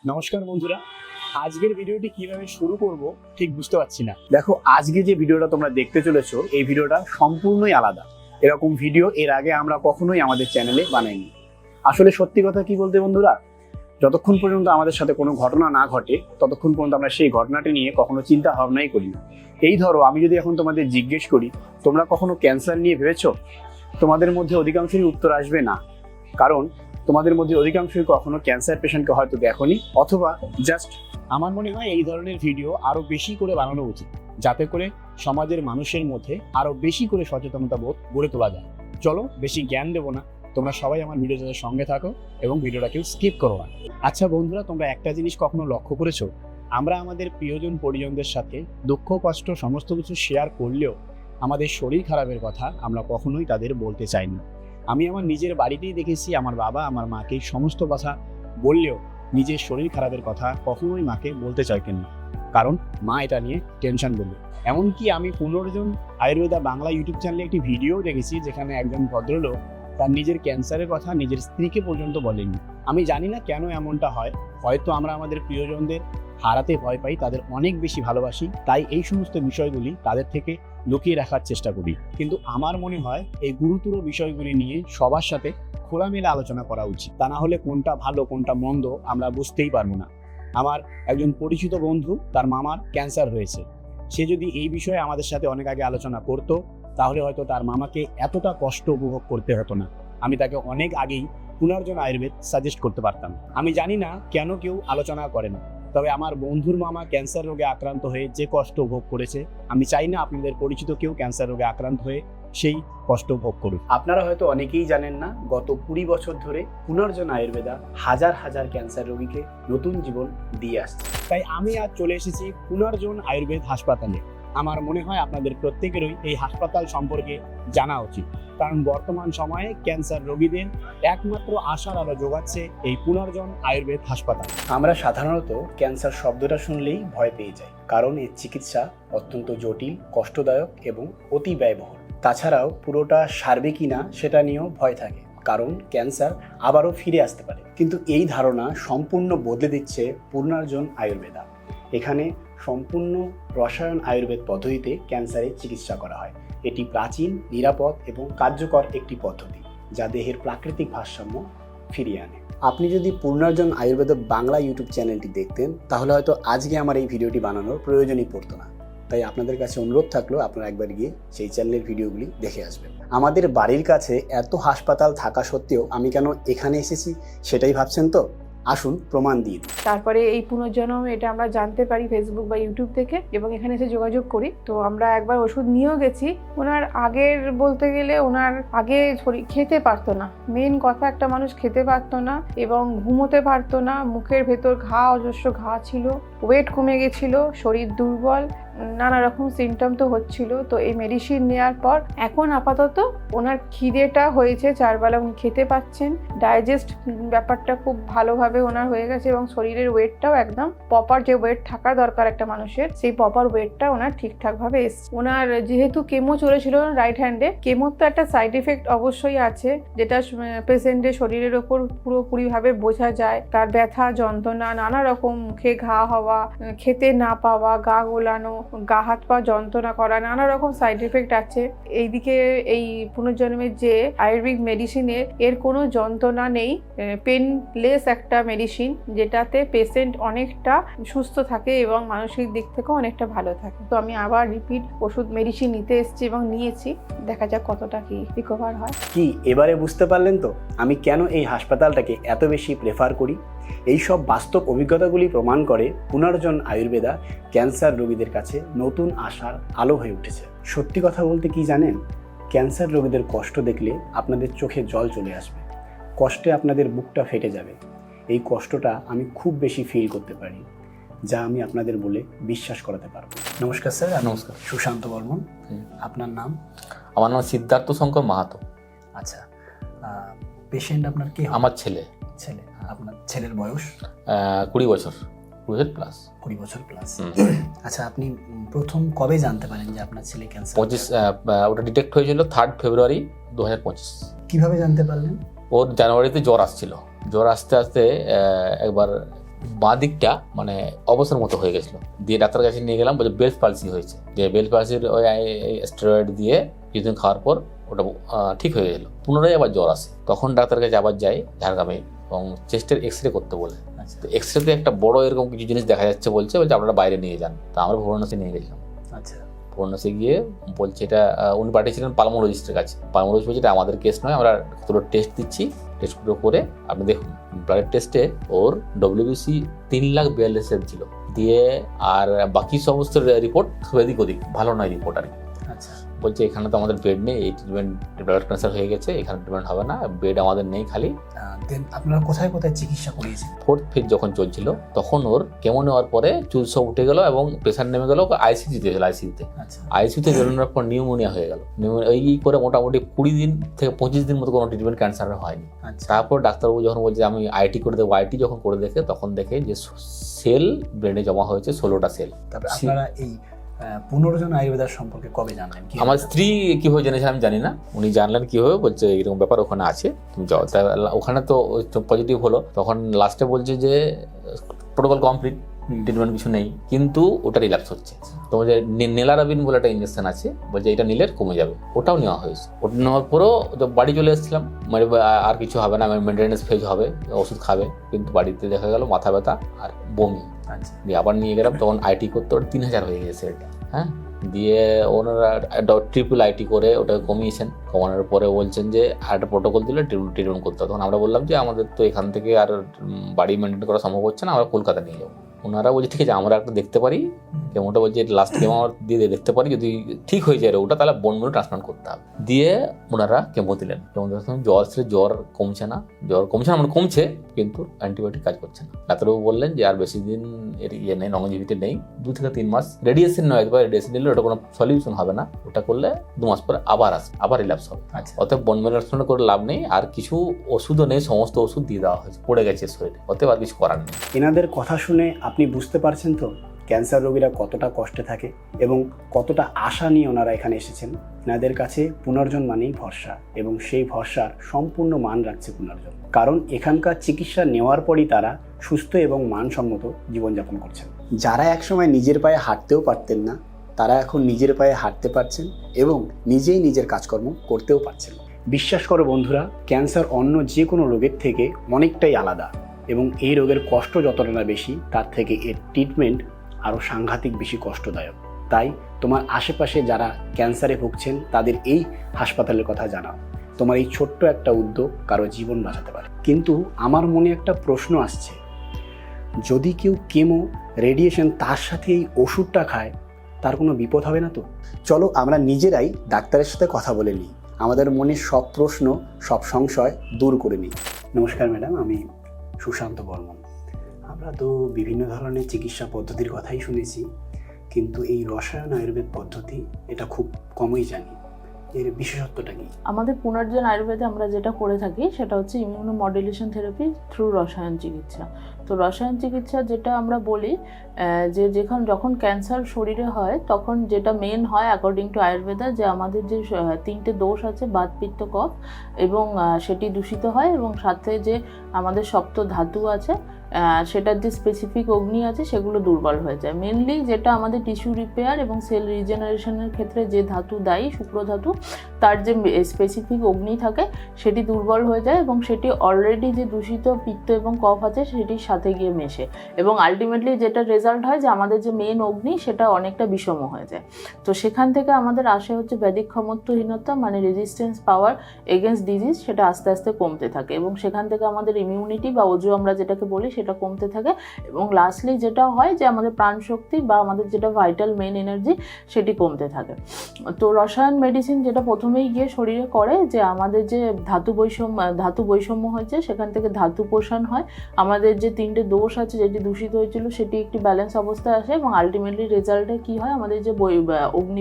নমস্কার বন্ধুরা, আজকের ভিডিওটি কিভাবে শুরু করব ঠিক বুঝতে পারছি না। দেখো, আজকে যে ভিডিওটা তোমরা দেখতে চলেছো এই ভিডিওটা সম্পূর্ণই আলাদা। এরকম ভিডিও এর আগে আমরা কখনোই আমাদের চ্যানেলে বানাইনি। আসলে সত্যি কথা কি বলতে বন্ধুরা, যতক্ষণ পর্যন্ত আমাদের সাথে কোনো ঘটনা না ঘটে ততক্ষণ পর্যন্ত আমরা সেই ঘটনাটি নিয়ে কখনো চিন্তা ভাবনাই করি না। এই ধরো, আমি যদি এখন তোমাদের জিজ্ঞেস করি তোমরা কখনো ক্যান্সার নিয়ে ভেবেছো, তোমাদের মধ্যে অধিকাংশই উত্তর আসবে না। কারণ তোমাদের মধ্যে অধিকাংশই কখনো ক্যান্সার পেশেন্টকে হয়তো দেখোনি, অথবা জাস্ট। আমার মনে হয় এই ধরনের ভিডিও আরো বেশি করে বানানো উচিত, যাতে করে সমাজের মানুষের মধ্যে আরো বেশি করে সচেতনতা বোধ গড়ে তোলা যায়। চলো, বেশি জ্ঞান দেবো না, তোমরা সবাই আমার ভিডিওটার সঙ্গে থাকো এবং ভিডিওটা কেউ স্কিপ করো না। আচ্ছা বন্ধুরা, তোমরা একটা জিনিস কখনো লক্ষ্য করেছো, আমরা আমাদের প্রিয়জন পরিজনদের সাথে দুঃখ কষ্ট সমস্ত কিছু শেয়ার করলেও আমাদের শরীর খারাপের কথা আমরা কখনোই তাদের বলতে চাই না। আমি আমার নিজের বাড়িতেই দেখেছি, আমার বাবা আমার মাকে সমস্ত কথা বললেও নিজের শরীর খারাপের কথা কখনোই মাকে বলতে চাইতেন না, কারণ মা এটা নিয়ে টেনশন করবে। এমনকি আমি পুনর্জন আয়ুর্বেদা বাংলা ইউটিউব চ্যানেলে একটি ভিডিও দেখেছি যেখানে একজন ভদ্রলোক তার নিজের ক্যান্সারের কথা নিজের স্ত্রীকে পর্যন্ত বলেননি। আমি জানি না কেন এমনটা হয়, হয়তো আমরা আমাদের প্রিয়জনদের হারাতে ভয় পাই, তাদের অনেক বেশি ভালোবাসি, তাই এই সমস্ত বিষয়গুলি তাদের থেকে লুকিয়ে রাখার চেষ্টা করি। কিন্তু আমার মনে হয় এই গুরুতর বিষয়গুলি নিয়ে সবার সাথে খোলামেলা আলোচনা করা উচিত, তা না হলে কোনটা ভালো কোনটা মন্দ আমরা বুঝতেই পারবো না। আমার একজন পরিচিত বন্ধু, তার মামার ক্যান্সার হয়েছে, সে যদি এই বিষয়ে আমাদের সাথে অনেক আগে আলোচনা করতো তাহলে হয়তো তার মামাকে এতটা কষ্ট উপভোগ করতে হতো না। আমি তাকে অনেক আগেই পুনর্জন আয়ুর্বেদ সাজেস্ট করতে পারতাম। আমি জানি না কেন কেউ আলোচনা করে না, তবে আমার বন্ধুর মামা ক্যান্সার রোগে আক্রান্ত হয়ে যে কষ্ট ভোগ করেছে, আমি চাই না আপনাদের পরিচিত কেউ ক্যান্সার রোগে আক্রান্ত হয়ে সেই কষ্ট ভোগ করুক। আপনারা হয়তো অনেকেই জানেন না, গত 20 বছর ধরে পুনর্জন আয়ুর্বেদা হাজার হাজার ক্যান্সার রোগীকে নতুন জীবন দিয়ে আসছে। তাই আমি আজ চলে এসেছি পুনর্জন আয়ুর্বেদ হাসপাতালে। আমার মনে হয় আপনাদের প্রত্যেকেরই এই হাসপাতাল সম্পর্কে জানা উচিত, কারণ বর্তমান সময়ে ক্যান্সার রোগীদের একমাত্র আশার আলো যোগাচ্ছে এই পুনর্জন আয়ুর্বেদ হাসপাতাল। আমরা সাধারণত ক্যান্সার শব্দটা শুনলেই ভয় পেয়ে যাই, কারণ এর চিকিৎসা অত্যন্ত জটিল, কষ্টদায়ক এবং অতি ব্যয়বহুল। তাছাড়াও পুরোটা সারবে কিনা সেটা নিয়েও ভয় থাকে, কারণ ক্যান্সার আবারও ফিরে আসতে পারে। কিন্তু এই ধারণা সম্পূর্ণ বদলে দিচ্ছে পুনর্জন আয়ুর্বেদা। এখানে সম্পূর্ণ রসায়ন আয়ুর্বেদ পদ্ধতিতে ক্যান্সারের চিকিৎসা করা হয়। এটি প্রাচীন, নিরাপদ এবং কার্যকর একটি পদ্ধতি যা দেহের প্রাকৃতিক ভারসাম্য ফিরিয়ে আনে। আপনি যদি পুনর্জন আয়ুর্বেদ বাংলা ইউটিউব চ্যানেলটি দেখতেন তাহলে হয়তো আজকে আমার এই ভিডিওটি বানানোর প্রয়োজনই পড়তো না। তাই আপনাদের কাছে অনুরোধ থাকলো আপনারা একবার গিয়ে সেই চ্যানেলের ভিডিওগুলি দেখে আসবেন। আমাদের বাড়ির কাছে এত হাসপাতাল থাকা সত্ত্বেও আমি কেন এখানে এসেছি সেটাই ভাবছেন তো? আসুন প্রমাণ দিয়ে দিই। তারপরে এই পুনর্জন্ম এটা আমরা জানতে পারি ফেসবুক বা ইউটিউব থেকে, এবং এখানে এসে যোগাযোগ করি। তো আমরা একবার ওষুধ নিয়েও গেছি। ওনার আগের বলতে গেলে ওনার আগে খেতে পারতো না, মেন কথা একটা মানুষ খেতে পারতো না এবং ঘুমোতে পারতো না, মুখের ভেতর ঘা, অজস্র ঘা ছিল, ওয়েট কমে গেছিল, শরীর দুর্বল, নানা রকম সিমটম তো হচ্ছিল। তো এই মেডিসিন নেওয়ার পর এখন আপাতত ওনার খিদেটা হয়েছে, 4 বেলা উনি খেতে পাচ্ছেন, ডাইজেস্ট ব্যাপারটা খুব ভালোভাবে ওনার হয়ে গেছে এবং শরীরের ওয়েটটাও একদম প্রপার যে ওয়েট থাকা দরকার একটা মানুষের, সেই প্রপার ওয়েটটা ওনার ঠিকঠাকভাবে এসছে। ওনার যেহেতু কেমো চলেছিল রাইট হ্যান্ডে, কেমোর তো একটা সাইড এফেক্ট অবশ্যই আছে, যেটা পেশেন্টের শরীরের ওপর পুরোপুরিভাবে বোঝা যায়। তার ব্যথা, যন্ত্রণা, নানা রকম মুখে ঘা হওয়া, খেতে না পাওয়া, গা গোলানো, গা হাত পা যন্ত্রণা করা, নানা রকম সাইড এফেক্ট আছে। এইদিকে এই পুনর্জন্মের যে আয়ুর্বেদিক মেডিসিনের এর কোনো যন্ত্রণা নেই, পেনলেস একটা মেডিসিন, যেটাতে পেশেন্ট অনেকটা সুস্থ থাকে এবং মানসিক দিক থেকেও অনেকটা ভালো থাকে। তো আমি আবার রিপিট ওষুধ মেডিসিন নিতে এসেছি এবং নিয়েছি, দেখা যাক কতটা কি রিকভার হয়। কি এবারে বুঝতে পারলেন তো আমি কেন এই হাসপাতালটাকে এত বেশি প্রেফার করি? এই সব বাস্তব অভিজ্ঞতাগুলি প্রমাণ করে পুনর্জন আয়ুর্বেদা ক্যান্সার রোগীদের কাছে নতুন আশার আলো হয়ে উঠেছে। সত্যি কথা বলতে কি জানেন, ক্যান্সার রোগীদের কষ্ট দেখলে আপনাদের চোখে জল চলে আসবে, কষ্টে আপনাদের বুকটা ফেটে যাবে। এই কষ্টটা আমি খুব বেশি ফিল করতে পারি, যা আমি আপনাদের বলে বিশ্বাস করাতে পারবো। নমস্কার স্যার। নমস্কার। সুশান্ত বর্মন। আপনার নাম? আমার নাম সিদ্ধার্থ শঙ্কর মাহাতো। আচ্ছা, পেশেন্ট আপনার কি? আমার ছেলে। ছেলে। আপনার ছেলের বয়স? 20 বছর, 20 প্লাস। 20 বছর প্লাস। আচ্ছা, আপনি প্রথম কবে জানতে পারেন যে আপনার ছেলে ক্যান্সার? 25 ওটা ডিটেক্ট হয়েছিল 3 ফেব্রুয়ারি 2025। কিভাবে জানতে পারলেন? ওর জানুয়ারিতে জ্বর আসছিল, জ্বর আসতে আসতে একবার বাঁ দিকটা মানে অবসর মতো হয়ে গেছিলো। দিয়ে ডাক্তার কাছে নিয়ে গেলাম, বলছে বেল পালসি হয়েছে। যে বেল পালসির ওই স্টেরয়েড দিয়ে কিছুদিন খাওয়ার পর ওটা ঠিক হয়ে গেছিলো। পুনরায় আবার জ্বর আসে, তখন ডাক্তার কাছে আবার যাই ঝাড়গ্রামে, এবং চেস্টের এক্সরে করতে বলে। তো এক্সরেতে একটা বড় এরকম কিছু জিনিস দেখা যাচ্ছে, বলছে আপনারা বাইরে নিয়ে যান। তা আমরা ভুবনেশ্বর নিয়ে গেছিলাম। আচ্ছা, ভুবনেশ্বরে গিয়ে বলছে এটা উনি পাঠিয়েছিলেন পালমোলজিস্টের কাছে। পালমোলজিস্ট বলছে এটা আমাদের কেস নয়, আমরা দুটো টেস্ট দিচ্ছি, টেস্টগুলো করে আপনি দেখুন। ব্লাড টেস্টে ওর WBC 3,42,000 ছিল। দিয়ে আর বাকি সমস্ত রিপোর্ট এদিক ওদিক, ভালো নয় রিপোর্ট আর কি। আচ্ছা, বলছে এখানে তো আমাদের বেড নেই, এই ট্রিটমেন্ট ব্লাড ক্যান্সার হয়ে গেছে, এখানে ট্রিটমেন্ট হবে না, বেড আমাদের নেই খালি। দেন আপনারা কোথায় কোথায় চিকিৎসা করিয়েছেন? 4th ফেজ যখন চলছিল তখন ওর কেমো নেওয়ার পরে চুল সব উঠে গেল এবং প্রেশার নেমে গেল, আইসিইউতে গেল। আচ্ছা, আইসিইউতে বেরোনোর পর নিউমোনিয়া হয়ে গেল। এই করে মোটামুটি 20 দিন থেকে 25 দিন মতো কোনো ট্রিটমেন্ট ক্যান্সারের হয়নি। আচ্ছা, তারপর ডাক্তারবাবু যখন বলছে আমি আইটি করে দেবো, আইটি যখন করে দেখে তখন দেখে যে সেল ব্রেনে জমা হয়েছে 16টা সেল। তারপরে আপনারা এই পুনর্জন আয়ুর্বেদার সম্পর্কে কবে জানলেন? আমার স্ত্রী কিভাবে জেনেছে আমি জানি না, উনি জানলেন কিভাবে, বলছে এরকম ব্যাপার ওখানে আছে, তুমি যাও। তা ওখানে তো পজিটিভ হলো, তখন লাস্টে বলছে যে প্রোটোকল কমপ্লিট, ট্রিটমেন্ট কিছু নেই, কিন্তু ওটা রিল্যাপস হচ্ছে। তো বলছে নেলারাবিন বলে একটা ইঞ্জেকশন আছে, বলছে এটা নিলে কমে যাবে, ওটাও নেওয়া হয়েছে। ওটা নেওয়ার পরেও বাড়ি চলে এসেছিলাম, মানে আর কিছু হবে না, মেনটেন্যান্স ফেজ হবে, ওষুধ খাবে, কিন্তু বাড়িতে দেখা গেল মাথা ব্যথা আর বমি। আচ্ছা, দিয়ে আবার নিয়ে গেলাম, তখন আইটি করতে ওটা 3,000 হয়ে গেছে এটা। হ্যাঁ, দিয়ে ওনারা ট্রিপল আইটি করে ওটাকে কমিয়েছেন। কমানোর পরে বলছেন যে আর একটা প্রোটোকল দিলে ট্রিটমেন্ট করতে হবে। তখন আমরা বললাম যে আমাদের তো এখান থেকে আর বাড়ি মেনটেন করা সম্ভব হচ্ছে না, আমরা কলকাতা নিয়ে যাবো। ওনারা বলছে ঠিক আছে আমরা একটা দেখতে পারি, কেমনটা বলছে লাস্ট কেমো আমার দিয়ে দেখতে পারি, যদি ঠিক হয়ে যায় ওটা তাহলে বোন মেরু ট্রান্সপ্লান্ট করতে হবে। দিয়ে ওনারা কেমো দিলেন। কেমো দেওয়ার সময় জ্বর কমছে না, মানে কমছে, কিন্তু অ্যান্টিবায়োটিক কাজ করছে না। ডাক্তারবাবু বললেন যে আর বেশি দিন এর নেই, লংজিভিটি নেই, 2 থেকে 3 মাস রেডিয়েশন নয়, একবার রেডিয়েশন দিলে ওটা কোনো সলিউশন হবে না, ওটা করলে 2 মাস পরে আবার আসবে, আবার রিল্যাপস হবে। আচ্ছা, অতএব বোন মেরু ট্রান্সপ্লান্ট করে লাভ নেই, আর কিছু ওষুধও নেই, সমস্ত ওষুধ দিয়ে দেওয়া হয়েছে, পড়ে গেছে শরীরে, অতএব আর কিছু করার নেই। এনাদের কথা শুনে আপনি বুঝতে পারছেন তো ক্যান্সার রোগীরা কতটা কষ্টে থাকে এবং কতটা আশা নিয়ে ওনারা এখানে এসেছেন। এনাদের কাছে পুনর্জন মানেই ভরসা, এবং সেই ভরসার সম্পূর্ণ মান রাখছে পুনর্জন, কারণ এখানকার চিকিৎসা নেওয়ার পরই তারা সুস্থ এবং মানসম্মত জীবনযাপন করছেন। যারা একসময় নিজের পায়ে হাঁটতেও পারতেন না, তারা এখন নিজের পায়ে হাঁটতে পারছেন এবং নিজেই নিজের কাজকর্ম করতেও পারছেন। বিশ্বাস করো বন্ধুরা, ক্যান্সার অন্য যে কোনো রোগের থেকে অনেকটাই আলাদা, এবং এই রোগের কষ্ট যতটা না বেশি, তার থেকে এর ট্রিটমেন্ট আরও সাংঘাতিক বেশি কষ্টদায়ক। তাই তোমার আশেপাশে যারা ক্যান্সারে ভুগছেন তাদের এই হাসপাতালের কথা জানাও। তোমার এই ছোট্ট একটা উদ্যোগ কারো জীবন বাঁচাতে পারে। কিন্তু আমার মনে একটা প্রশ্ন আসছে, যদি কেউ কেমো, রেডিয়েশন তার সাথে এই ওষুধটা খায়, তার কোনো বিপদ হবে না তো? চলো আমরা নিজেরাই ডাক্তারের সাথে কথা বলে নিই, আমাদের মনের সব প্রশ্ন, সব সংশয় দূর করে নিই। নমস্কার ম্যাডাম, আমি সুশান্ত বর্মন। আমরা তো বিভিন্ন ধরনের চিকিৎসা পদ্ধতির কথাই শুনেছি, কিন্তু এই রসায়ন আয়ুর্বেদ পদ্ধতি এটা খুব কমই জানি, এর বিশেষত্বটা কি? আমাদের পুনর্জন আয়ুর্বেদে আমরা যেটা করে থাকি সেটা হচ্ছে ইমিউনো মডুলেশন থেরাপি থ্রু রসায়ন চিকিৎসা। তো রসায়ন চিকিৎসা যেটা আমরা বলি যে যখন ক্যান্সার শরীরে হয় তখন যেটা মেন হয় অ্যাকর্ডিং টু আয়ুর্বেদা, যে আমাদের যে 3টে দোষ আছে, বাত পিত্ত কফ, এবং সেটি দূষিত হয়, এবং সাথে যে আমাদের সপ্ত ধাতু আছে সেটার যে স্পেসিফিক অগ্নি আছে সেগুলো দুর্বল হয়ে যায়। মেনলি যেটা আমাদের টিস্যু রিপেয়ার এবং সেল রিজেনারেশনের ক্ষেত্রে যে ধাতু দায়ী, শুক্র ধাতু, তার যে স্পেসিফিক অগ্নি থাকে সেটি দুর্বল হয়ে যায়, এবং সেটি অলরেডি যে দূষিত পিত্ত এবং কফ আছে সেটির সাথে গিয়ে মেশে, এবং আলটিমেটলি যেটা রেজাল্ট হয় যে আমাদের যে মেন অগ্নি সেটা অনেকটা বিষম হয়ে যায়। তো সেখান থেকে আমাদের আসে হচ্ছে ব্যাধিক ক্ষমত্বহীনতা, মানে রেজিস্ট্যান্স পাওয়ার এগেনস্ট ডিজিজ, সেটা আস্তে আস্তে কমতে থাকে, এবং সেখান থেকে আমাদের ইমিউনিটি বা ওজু আমরা যেটাকে বলি সেটা কমতে থাকে, এবং লাস্টলি যেটা হয় যে আমাদের প্রাণশক্তি বা আমাদের যেটা ভাইটাল মেন এনার্জি সেটি কমতে থাকে। তো রসায়ন মেডিসিন যেটা প্রথমেই গিয়ে শরীরে করে যে আমাদের যে ধাতু বৈষম্য হয়েছে সেখান থেকে ধাতু পোষণ হয়, আমাদের যে 3টে দোষ আছে যেটি দূষিত হয়েছিল সেটি একটি ব্যালেন্স অবস্থায় আসে, এবং আলটিমেটলি রেজাল্টে কী হয়, আমাদের যে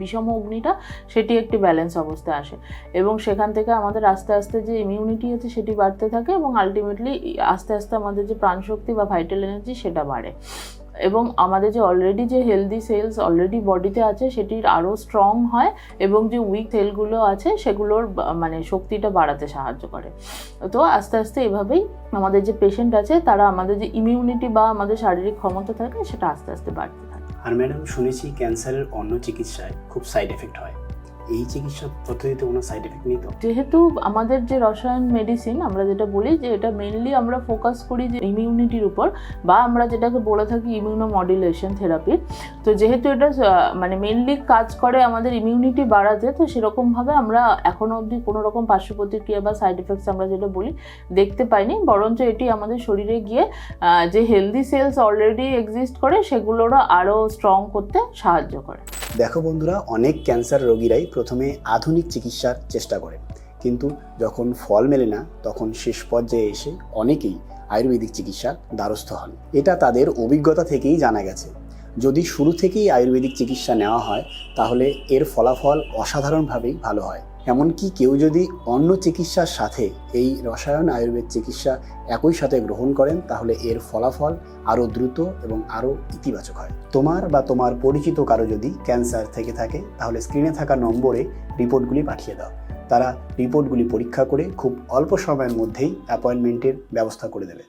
বিষম অগ্নিটা সেটি একটি ব্যালেন্স অবস্থায় আসে, এবং সেখান থেকে আমাদের আস্তে আস্তে যে ইমিউনিটি আছে সেটি বাড়তে থাকে, এবং আলটিমেটলি আস্তে আস্তে আমাদের যে প্রাণশক্তি বা ভাইটাল এনার্জি সেটা বাড়ে। এবং আমাদের যে অলরেডি যে হেলদি সেলস অলরেডি বডিতে আছে সেটির আরও স্ট্রং হয় এবং যে উইক সেলগুলো আছে সেগুলোর মানে শক্তিটা বাড়াতে সাহায্য করে। তো আস্তে আস্তে এভাবেই আমাদের যে পেশেন্ট আছে তারা আমাদের যে ইমিউনিটি বা আমাদের শারীরিক ক্ষমতা থাকে সেটা আস্তে আস্তে বাড়তে থাকে। আর ম্যাডাম শুনেছি ক্যান্সারের অন্য চিকিৎসায় খুব সাইড এফেক্ট হয়, এই চিকিৎসা পদ্ধতিতে কোনো সাইড এফেক্ট নেই তো? যেহেতু আমাদের যে রসায়ন মেডিসিন আমরা যেটা বলি যে এটা মেইনলি আমরা ফোকাস করি যে ইমিউনিটির উপর, বা আমরা যেটাকে বলে থাকি ইমিউনোমডুলেশন থেরাপি। তো যেহেতু এটা মানে মেইনলি কাজ করে আমাদের ইমিউনিটি বাড়াতে, তো সেরকমভাবে আমরা এখনো অবধি কোনো রকম পার্শ্ব প্রতিক্রিয়া বা সাইড এফেক্টস আমরা যেটা বলি দেখতে পাইনি, বরঞ্চ এটি আমাদের শরীরে গিয়ে যে হেলদি সেলস অলরেডি এক্সিস্ট করে সেগুলোরও আরও স্ট্রং করতে সাহায্য করে। দেখো বন্ধুরা, অনেক ক্যান্সার রোগীরাই প্রথমে আধুনিক চিকিৎসার চেষ্টা করে, কিন্তু যখন ফল মেলে না তখন শেষ পর্যায়ে এসে অনেকেই আয়ুর্বেদিক চিকিৎসার দ্বারস্থ হন। এটা তাদের অভিজ্ঞতা থেকেই জানা গেছে। যদি শুরু থেকেই আয়ুর্বেদিক চিকিৎসা নেওয়া হয় তাহলে এর ফলাফল অসাধারণভাবেই ভালো হয়। এমনকি কেউ যদি অন্য চিকিৎসার সাথে এই রসায়ন আয়ুর্বেদ চিকিৎসা একই সাথে গ্রহণ করেন তাহলে এর ফলাফল আরও দ্রুত এবং আরও ইতিবাচক হয়। তোমার বা তোমার পরিচিত কারো যদি ক্যান্সার থেকে থাকে তাহলে স্ক্রিনে থাকা নম্বরে রিপোর্টগুলি পাঠিয়ে দাও। তারা রিপোর্টগুলি পরীক্ষা করে খুব অল্প সময়ের মধ্যেই অ্যাপয়েন্টমেন্টের ব্যবস্থা করে দেবে।